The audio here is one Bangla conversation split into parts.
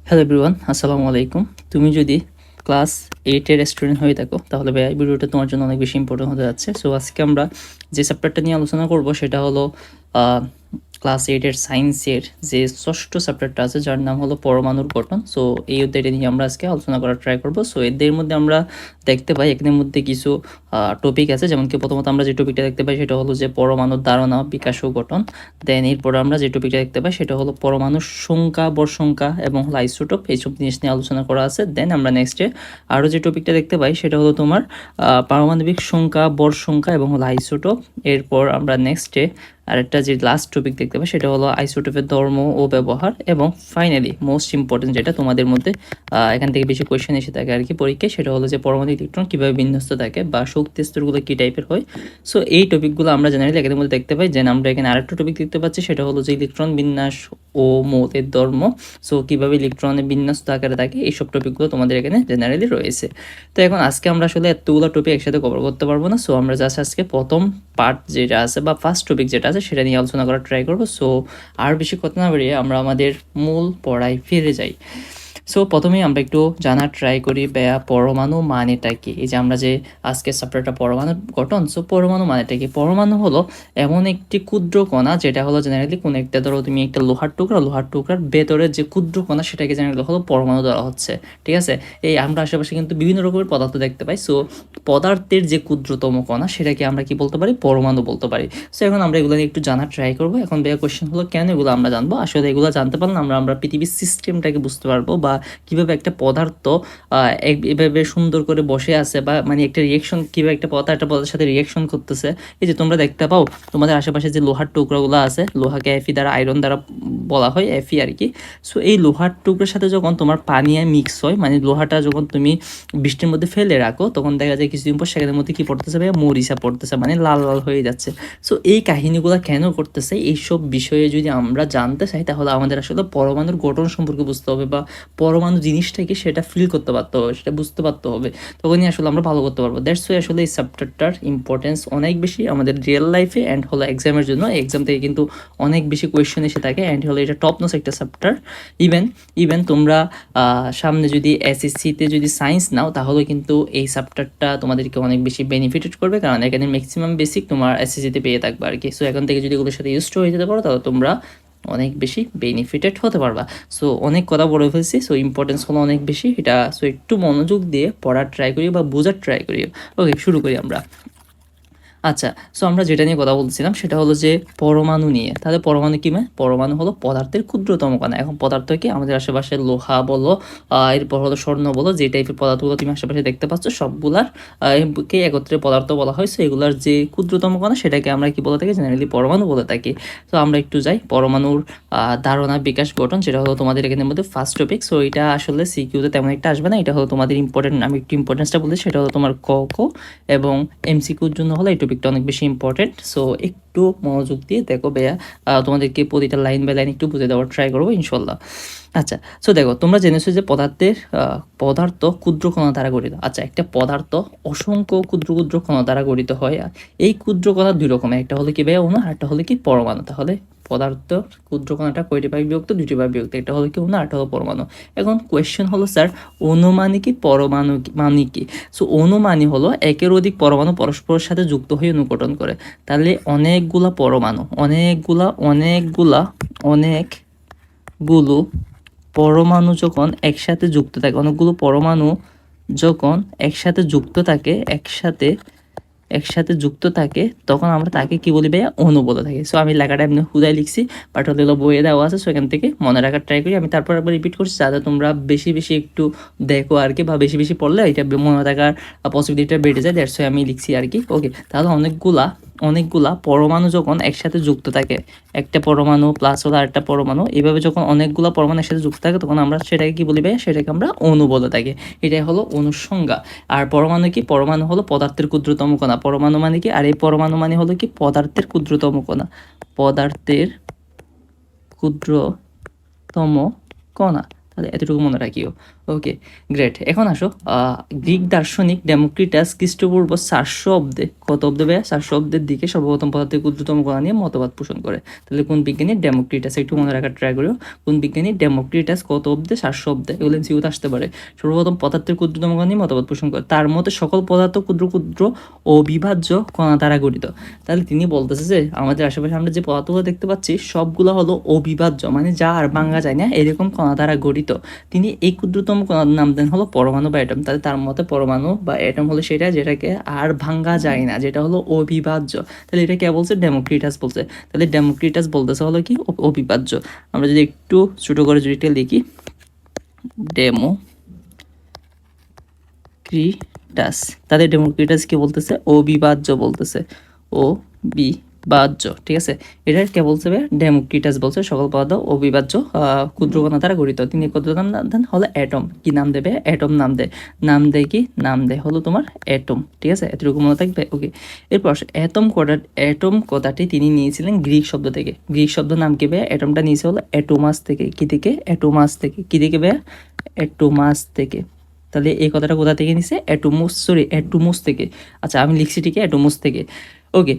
হ্যালো এভরিওয়ান, আসসালামু আলাইকুম। তুমি যদি ক্লাস 8 এর স্টুডেন্ট হয়ে থাকো তাহলে ভাই এই ভিডিওটা তোমার জন্য অনেক বেশি ইম্পর্টেন্ট হতে যাচ্ছে। সো আজকে আমরা যে চ্যাপ্টারটা নিয়ে আলোচনা করব সেটা হলো ক্লাস 8 এর সায়েন্সের যে ষষ্ঠ চ্যাপ্টারটা আছে যার নাম হলো পরমাণুর গঠন। সো এই অধ্যায়টা নিয়ে আমরা আজকে আলোচনা করার ট্রাই করব। সো এদের মধ্যে আমরা দেখতে পাই এখানের মধ্যে কিছু টপিক আছে, যেমন কি প্রথমত আমরা যে টপিকটা দেখতে পাই সেটা হলো যে পরমাণুর ধারণা, বিকাশ ও গঠন। দেন এরপর আমরা যে টপিকটা দেখতে পাই সেটা হলো পরমাণুর সংখ্যা, ভর সংখ্যা এবং হলো আইসোটোপ, এইসব জিনিস নিয়ে আলোচনা করা আছে। দেন আমরা নেক্সটে আরও যে টপিকটা দেখতে পাই সেটা হলো তোমার পারমাণবিক সংখ্যা, ভর সংখ্যা এবং হলো আইসোটোপ। এরপর আমরা নেক্সটে আরেকটা যে লাস্ট টপিক দেখতে পাই সেটা হলো আইসোটোপের ধর্ম ও ব্যবহার। এবং ফাইনালি মোস্ট ইম্পর্টেন্ট যেটা তোমাদের মধ্যে এখান থেকে বেশি কোয়েশ্চেন এসে থাকে আর কি পরীক্ষায়, সেটা হলো যে পরমাণু ইলেকট্রন কীভাবে বিন্যস্ত থাকে বা শক্তি স্তরগুলো কী টাইপের হয়। সো এই টপিকগুলো আমরা জেনারেলি এখানের মধ্যে দেখতে পাই। যেন আমরা এখানে আরেকটা টপিক দেখতে পাচ্ছি সেটা হলো যে ইলেকট্রন বিন্যাস ও মৌলের ধর্ম। সো কীভাবে ইলেকট্রনের বিন্যস্ত আকারে থাকে এইসব টপিকগুলো তোমাদের এখানে জেনারেলি রয়েছে। তো এখন আজকে আমরা আসলে এতগুলো টপিক একসাথে কভার করতে পারবো না। সো আমরা জাস্ট আজকে প্রথম পার্ট যেটা আছে বা ফার্স্ট টপিক যেটা আছে সেটা নিয়ে আলোচনা করার ট্রাই করবো। সো আর বেশি কথা না বাড়িয়ে আমরা আমাদের মূল পড়ায় ফিরে যাই। সো প্রথমেই আমরা একটু জানার ট্রাই করি পরমাণু মানেটা কি। এই যে আমরা যে আজকে চ্যাপ্টারটা পরমাণু গঠন, সো পরমাণু মানেটা কি? পরমাণু হলো এমন একটি ক্ষুদ্র কণা যেটা হলো জেনারেলি কোনো একটা, ধরো তুমি একটা লোহার টুকরার ভেতরে যে ক্ষুদ্র কণা সেটাকে জেনারেলি হলো পরমাণু ধরা হচ্ছে। ঠিক আছে, এই আমরা আশেপাশে কিন্তু বিভিন্ন রকমের পদার্থ দেখতে পাই। সো পদার্থের যে ক্ষুদ্রতম কণা সেটাকে আমরা কি বলতে পারি? পরমাণু বলতে পারি। সো এখন আমরা এগুলো নিয়ে একটু জানার ট্রাই করবো। এখন ভাইয়া কোয়েশ্চেন হলো কেন এগুলো আমরা জানবো? আসলে এগুলো জানতে পারলে আমরা পৃথিবীর সিস্টেমটাকে বুঝতে পারবো বা কীভাবে একটা পদার্থ এভাবে সুন্দর করে বসে আছে বা মানে একটা রিয়েকশন, কীভাবে একটা পদার্থের সাথে রিয়েকশন করতেছে। এই যে তোমরা দেখতে পাও তোমাদের আশেপাশে যে লোহার টুকরোগুলো আছে, লোহাকে এফি দ্বারা, আয়রন দ্বারা বলা হয়, এফি আর কি। সো এই লোহার টুকরোর সাথে যখন তোমার পানি মিক্স হয়, মানে লোহাটা যখন তুমি বৃষ্টির মধ্যে ফেলে রাখো তখন দেখা যায় কিছুদিন পর সেখানের মধ্যে কী পড়তেছে ভাইয়া? মরিচা পড়তেছে, মানে লাল লাল হয়ে যাচ্ছে। সো এই কাহিনীগুলো কেন করতেছে, এইসব বিষয়ে যদি আমরা জানতে চাই তাহলে আমাদের আসলে পরমাণুর গঠন সম্পর্কে বুঝতে হবে বা পরমাণু জিনিসটাকে সেটা ফিল করতে পারতে হবে, সেটা বুঝতে পারতে হবে। তখনই আসলে আমরা ভালো করতে পারবো। দ্যাটস ওয়াই আসলে এই চ্যাপ্টারটার ইম্পর্টেন্স অনেক বেশি আমাদের রিয়েল লাইফে অ্যান্ড হলো এক্সামের জন্য। এক্সাম থেকে কিন্তু অনেক বেশি কোয়েশ্চেন এসে থাকে অ্যান্ড হলো এটা টপ নোস একটা চ্যাপ্টার। ইভেন তোমরা সামনে যদি এসএসসিতে যদি সায়েন্স নাও তাহলে কিন্তু এই চ্যাপ্টারটা তোমাদেরকে অনেক বেশি বেনিফিটেড করবে, কারণ এখানে ম্যাক্সিমাম বেসিক তোমার এসএসসিতে পেয়ে থাকবে আর কি। সো এখন থেকে যদি এগুলোর সাথে ইউজ হয়ে যেতে পারো তাহলে তোমরা অনেক বেশি বেনিফিটেড হতে পারবা। সো অনেক কথা বলে ফেলছি, সো ইম্পর্টেন্স হলো অনেক বেশি এটা। সো একটু মনোযোগ দিয়ে পড়ার ট্রাই করি বা বোঝার ট্রাই করি। ওকে, শুরু করি আমরা। আচ্ছা, সো আমরা যেটা নিয়ে কথা বলছিলাম সেটা হলো যে পরমাণু নিয়ে। তাহলে পরমাণু কি? পরমাণু হলো পদার্থের ক্ষুদ্রতম কণা। এখন পদার্থ কি? আমাদের আশেপাশে লোহা বলো, এরপর হলো স্বর্ণ বলো, যে টাইপের পদার্থগুলো তুমি আশেপাশে দেখতে পাচ্ছ সবগুলার কে একত্রে পদার্থ বলা হয়। সো এগুলার যে ক্ষুদ্রতম কণা সেটাকে আমরা কি বলে থাকি? জেনারেলি পরমাণু বলে থাকি। তো আমরা একটু যাই পরমাণুর ধারণা, বিকাশ, গঠন, সেটা হলো তোমাদের এখানের মধ্যে ফার্স্ট টপিক। সো এটা আসলে সিকিউতে তেমন একটা আসবে না, এটা হলো তোমাদের ইম্পর্টেন্ট। আমি একটু ইম্পর্টেন্সটা বলছি, সেটা হলো তোমার ক এবং এমসিকিউর জন্য হলো এই টপিকটা অনেক বেশি ইম্পর্টেন্ট। সো একটু মনোযোগ দিয়ে দেখো ভাইয়া, তোমাদেরকে প্রতিটা লাইন বাই লাইন একটু বুঝে দেওয়ার ট্রাই করবো ইনশাল্লাহ। আচ্ছা, সো দেখো তোমরা জেনেছো যে পদার্থ ক্ষুদ্র কণা দ্বারা গঠিত। আচ্ছা, একটা পদার্থ অসংখ্য ক্ষুদ্র ক্ষুদ্র কণা দ্বারা গঠিত হয়। এই ক্ষুদ্র কণা দুই রকমের, একটা হলো কি ভাইয়া অণু, আর একটা হলো কি পরমাণু। তাহলে পদার্থ ক্ষুদ্র কণাটা কয়টি ভাগে বিভক্ত? দুটি ভাগে বিভক্ত। একটা হলো কি অণু, আরটা হলো পরমাণু। এখন কোয়েশ্চেন হলো স্যার অণু মানে কি, পরমাণু মানে কি? সো অণু মানে হলো একের অধিক পরমাণু পরস্পরের সাথে যুক্ত হয়ে অণু গঠন করে। তাহলে অনেকগুলো পরমাণু যখন একসাথে যুক্ত থাকে, অনেকগুলো পরমাণু যখন একসাথে যুক্ত থাকে তখন আমরা তাকে কি বলি ভাইয়া? অণু বলে থাকি। সো আমি লেখাটা এমনি হুদায় লিখছি, বাট হলো বইয়ে দেওয়া আছে, সো এখান থেকে মনে রাখার ট্রাই করি। আমি তারপর একবার রিপিট করছি যাতে তোমরা বেশি বেশি একটু দেখো আর কি, বা বেশি বেশি পড়লে এটা মনে থাকার পসিবিলিটিটা বেড়ে যায়। দ্যাটস ওয়াই আমি লিখছি আর কি। ওকে, তাহলে অনেকগুলা পরমাণু যখন একসাথে যুক্ত থাকে, একটা পরমাণু প্লাস হলো আরেকটা পরমাণু, এইভাবে যখন অনেকগুলা পরমাণু একসাথে যুক্ত থাকে তখন আমরা সেটাকে কি বলি ভাই? সেটাকে আমরা অণু বলে থাকি। এটাই হলো অণুর সংজ্ঞা। আর পরমাণু কি? পরমাণু হলো পদার্থের ক্ষুদ্রতম কণা। পরমাণু মানে কি? আর এই পরমাণু মানে হলো কি? পদার্থের ক্ষুদ্রতম কণা। তাহলে এতটুকু মনে রাখিও। ওকে, গ্রেট। এখন আসো, গ্রিক দার্শনিক ডেমোক্রিটাস খ্রিস্টপূর্ব 400 অব্দে, কত অব্দে ভাইয়া? 400 অব্দের দিকে সর্বপ্রথম পদার্থের ক্ষুদ্রতম কণা নিয়ে মতবাদ পোষণ করে। তাহলে কোন বিজ্ঞানী? ডেমোক্রিটাস। একটু মনে রাখার ট্রাই করিও, কোন বিজ্ঞানী? ডেমোক্রিটাস। কত অব্দে? 400 অব্দে। এগুলো এমসিকিউতে আসতে পারে। সর্বপ্রথম পদার্থের ক্ষুদ্রতম কণা নিয়ে মতবাদ পোষণ করে। তার মতে সকল পদার্থ ক্ষুদ্র ক্ষুদ্র অবিভাজ্য কণা দ্বারা গঠিত। তাহলে তিনি বলতেছে যে আমাদের আশেপাশে আমরা যে পদার্থগুলো দেখতে পাচ্ছি সবগুলো হলো অবিভাজ্য, মানে যা আর ভাঙা যায় না, এরকম কণা দ্বারা গঠিত। তিনি এই ক্ষুদ্রতম কণার নাম দেন হলো পরমাণু বা অ্যাটম। তাহলে তার মতে পরমাণু বা অ্যাটম হলো সেটা যেটাকে আর ভাঙা যায় না, যেটা হলো অবিভাজ্য। তাহলে এটা কে বলছে? ডেমোক্রিটাস বলছে। তাহলে ডেমোক্রিটাস বলতেছে হলো কি? অবিভাজ্য। আমরা যদি একটু ছোট করে যদি এটা লিখি, ডেমোক্রিটাস, তাদের ডেমোক্রিটাস কি বলতেছে? অবিভাজ্য বলতেছে, অবিভাজ্য। ঠিক আছে, এটা কে বলছে? ডেমোক্রিটাস বলছে সকল পদার্থ অবিভাজ্য ক্ষুদ্র কণা দ্বারা গঠিত। তিনি ক্ষুদ্র নাম দেন হলো অ্যাটম। কি নাম দেবে? অ্যাটম নাম দেয়। নাম দেয় কি? নাম দেয় হলো তোমার অ্যাটম। ঠিক আছে, এতটুকু মনে থাকবে। ওকে, এরপর অ্যাটম কথাটি তিনি নিয়েছিলেন গ্রিক শব্দ থেকে। গ্রিক শব্দ নাম কি ভাইয়া? অ্যাটমটা নিয়েছে হলো অ্যাটোমাস থেকে। কি থেকে? অ্যাটোমাস থেকে। কি থেকে ভাইয়া? অ্যাটোমাস থেকে। তাহলে এই কথাটা কোথা থেকে নিছে? অ্যাটুমুস থেকে। আচ্ছা, আমি লিখছি ঠিক অ্যাটুমুস থেকে। ওকে,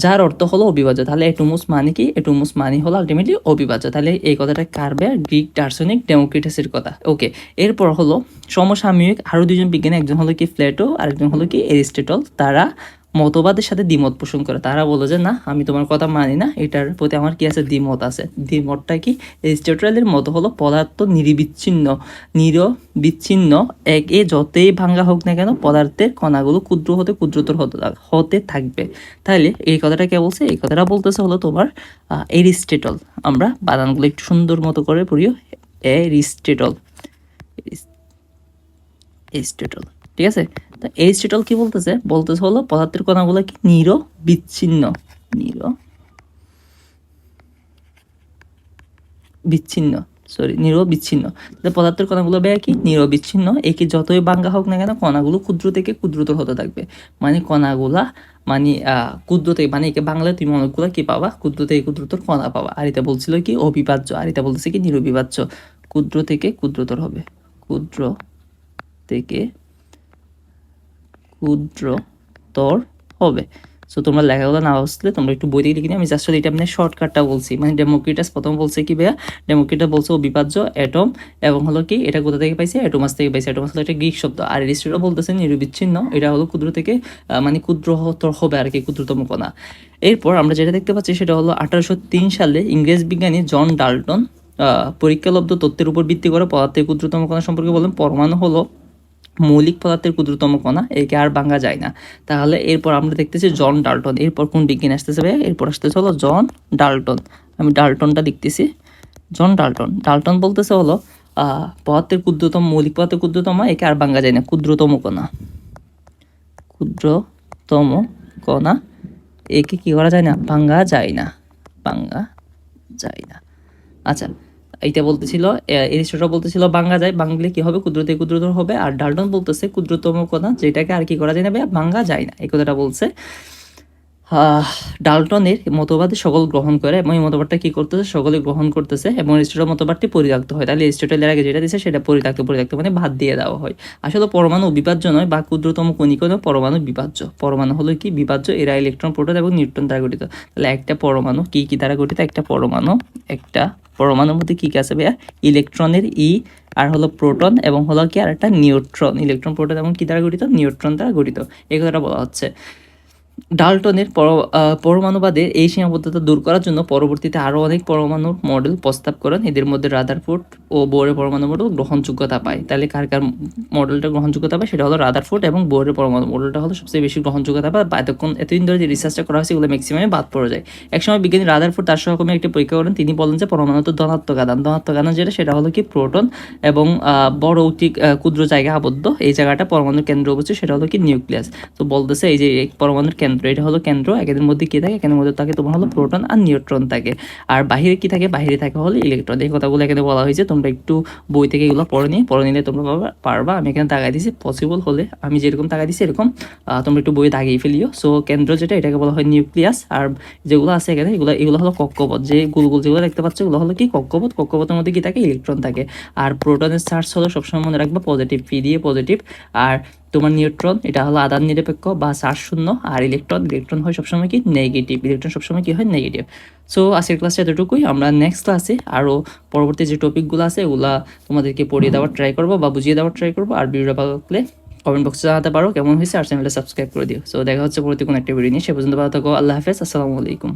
যার অর্থ হলো অবিভাজ্য। তাহলে অ্যাটুমুস মানে কি? অ্যাটুমুস মানে হলো আলটিমেটলি অবিভাজ্য। তাহলে এই কথাটা কার? গ্রিক দার্শনিক ডেমোক্রিটাসের কথা। ওকে, এরপর হলো সমসাময়িক আরও দুজন বিজ্ঞানী, একজন হলো কি প্লেটো, আরেকজন হলো কি এরিস্টটল। তারা মতবাদের সাথে দ্বিমত পোষণ করে। তারা বলে যে না, আমি তোমার কথা মানি না, এটার প্রতি আমার কি আছে? দ্বিমত আছে। দ্বিমতটা কি? এরিস্টটলের মতো হলো পদার্থ নিরবিচ্ছিন্ন একে যতই ভাঙ্গা হোক না কেন পদার্থের কণাগুলো ক্ষুদ্র হতে ক্ষুদ্রতর হতে থাকবে। তাহলে এই কথাটা কে বলছে? এই কথাটা বলতেছে হলো তোমার এরিস্টটল। আমরা বানানগুলো একটু সুন্দর মতো করে পড়িও, এরিস্টটল। এরিস্টটল, ঠিক আছে। তো এরিস্টটল কি বলতেছে? বলতেছে হলো পদার্থের কণাগুলো কি? নিরবিচ্ছিন্ন নিরবিচ্ছিন্ন। পদার্থের কণাগুলো কি? নিরবিচ্ছিন্ন। একে যতই ভাঙ্গা হোক না কেন কণাগুলো ক্ষুদ্র থেকে ক্ষুদ্রতর হতে থাকবে। মানে কণাগুলা মানে ক্ষুদ্র থেকে, মানে একে বাংলায় তুমি অনেকগুলো কি পাবা? ক্ষুদ্র থেকে ক্ষুদ্রতর কণা পাবা। আর এটা বলছিল কি? অবিভাজ্য। আর এটা বলতেছে কি? নিরবিভাজ্য। ক্ষুদ্র থেকে ক্ষুদ্রতর হবে, ক্ষুদ্র থেকে ক্ষুদ্রতর হবে। সো তোমরা লেখাগুলো না আসলে তোমরা একটু বই থেকে লিখে নিও। আমি জাস্ট এটা আপনার শর্টকাটটা বলছি। মানে ডেমোক্রিটাস প্রথম বলছে কি ভাইয়া? ডেমোক্রিটাস বলছে অবিভাজ্য অ্যাটম, এবং হলো কি এটা কোথা থেকে পাইছে? অ্যাটোমাস থেকে পাইছে। অ্যাটোমাস হলো একটা গ্রিক শব্দ। আর এরিস্টটল বলতেছে নিরবিচ্ছিন্ন, এটা হলো ক্ষুদ্র থেকে মানে ক্ষুদ্রতর হবে আর কি, ক্ষুদ্রতম কণা। এরপর আমরা যেটা দেখতে পাচ্ছি সেটা হলো 1803 সালে ইংরেজ বিজ্ঞানী জন ডাল্টন পরীক্ষালব্ধ তথ্যের উপর ভিত্তি করে পদার্থের ক্ষুদ্রতম কণা সম্পর্কে বলেন পরমাণু হলো মৌলিক পদার্থের ক্ষুদ্রতম কণা, একে আর ভাঙা যায় না। তাহলে এরপর আমরা দেখতেছি জন ডাল্টন। এরপর কোন বিজ্ঞানী আসতেছে ভাই? এরপর আসতেছে হলো জন ডাল্টন। আমি ডাল্টনটা দেখতেছি, জন ডাল্টন বলতেছে হলো পদার্থের ক্ষুদ্রতম, মৌলিক পদার্থের ক্ষুদ্রতম, একে আর ভাঙা যায় না, ক্ষুদ্রতম কণা একে কি করা যায় না? ভাঙা যায় না। আচ্ছা, এইটা বলতেছিল এরিস্টটল বলতেছিল ভাঙা যায়, ভাঙলে কি হবে? ক্ষুদ্র থেকে ক্ষুদ্রতর হবে। আর ডাল্টন বলতেছে ক্ষুদ্রতম কণা যেটাকে আর কি করা যায় না, ভাঙা যায় না, এই কথাটা বলছে। ডাল্টনের মতবাদে সকল গ্রহণ করে, এবং এই মতবাদটা কি করতেছে? সকলে গ্রহণ করতেছে, এবং এরিস্টটল মতবাদটি পরিত্যক্ত হয়। তাহলে এরিস্টটলের আগে যেটা দিচ্ছে সেটা পরিত্যক্ত মানে বাদ দিয়ে দেওয়া হয়। আসলে পরমাণু বিভাজ্য নয়, বা ক্ষুদ্রতম কণিকা নয়, পরমাণু বিভাজ্য। পরমাণু হলো কি? বিভাজ্য। এরা ইলেকট্রন, প্রোটন এবং নিউট্রন দ্বারা গঠিত। তাহলে একটা পরমাণু কি কি দ্বারা গঠিত? একটা পরমাণুর মধ্যে কি কি আছে ভাইয়া? ইলেকট্রনের আর হলো প্রোটন, এবং হলো কি আর একটা নিউট্রন। ইলেকট্রন, প্রোটন এবং কি দ্বারা গঠিত? নিউট্রন দ্বারা গঠিত। এই কথাটা বলা হচ্ছে। ডাল্টনের পরমাণুবাদের এই সীমাবদ্ধতা দূর করার জন্য পরবর্তীতে আরও অনেক পরমাণুর মডেল প্রস্তাব করেন। এদের মধ্যে রাদারফোর্ড ও বোরের পরমাণু মডেল গ্রহণযোগ্যতা পায়। তাহলে কার মডেলটা গ্রহণযোগ্যতা পায়? সেটা হলো রাদারফোর্ড এবং বোরের পরমাণু মডেলটা হলো সবচেয়ে বেশি গ্রহণযোগ্যতা পায়। বা এতদিন ধরে যে রিসার্চটা করা হয়েছে এগুলো ম্যাক্সিমামে বাদ পড়ে যায়। একসময় বিজ্ঞানী রাদারফোর্ড তার সহকর্মী একটি পরীক্ষা করেন। তিনি বলেন যে পরমাণু তো ধনাত্মক আধান যেটা, সেটা হলো কি প্রোটন, এবং বড় একটি ক্ষুদ্র জায়গা আবদ্ধ, এই জায়গাটা পরমাণুর কেন্দ্র অবস্থিত, সেটা হলো কি নিউক্লিয়াস। তো বলতেছে এই যে পরমাণুর কেন্দ্র কেন্দ্র, এটা হলো কেন্দ্র। একের মধ্যে কি থাকে, একের মধ্যে থাকে তোমার হলো প্রোটন আর নিউট্রন থাকে। আর বাহিরে কি থাকে, বাহিরে থাকে হলো ইলেকট্রন। এই কথাগুলো এখানে বলা হয়েছে, তোমরা একটু বই থেকে এগুলো পড়ে নিলে তোমরা পারবা। আমি এখানে তাকাই দিছি, পসিবল হলে আমি যেরকম তাকাই দিছি এরকম তোমরা একটু বই দাগিয়ে ফেলিও। সো কেন্দ্র যেটা, এটাকে বলা হয় নিউক্লিয়াস। আর যেগুলো আছে এখানে এগুলো হলো কক্ষপথ। যে গোল যেগুলো দেখতে পাচ্ছ এগুলো হলো কি কক্ষপথ। কক্ষপথের মধ্যে কি থাকে, ইলেকট্রন থাকে। আর প্রোটনের চার্জ হলো সবসময় মনে রাখবা পজিটিভ, পি দিয়ে পজিটিভ। আর তোমার নিউট্রন এটা হলো আধান নিরপেক্ষ বা চার্জ শূন্য। আর ইলেকট্রন হয় সবসময় কি নেগেটিভ, ইলেকট্রন সবসময় কি হয় নেগেটিভ। সো আজকের ক্লাসটা এতটুকুই। আমরা নেক্সট ক্লাসে আরও পরবর্তী যে টপিকগুলো আছে ওগুলা তোমাদেরকে পড়িয়ে দেওয়ার ট্রাই করবো বা বুঝিয়ে দেওয়ার ট্রাই করবো। আর ভিডিওটা ভালো লাগলে কমেন্ট বক্সে জানাতে পারো কেমন হয়েছে, আর চ্যানেলটা সাবস্ক্রাইব করে দিও। সো দেখা হচ্ছে পরবর্তী কোনো একটা ভিডিও নিয়ে। সে পর্যন্ত ভালো থাকো। আল্লাহ হাফেজ, আসসালামু আলাইকুম।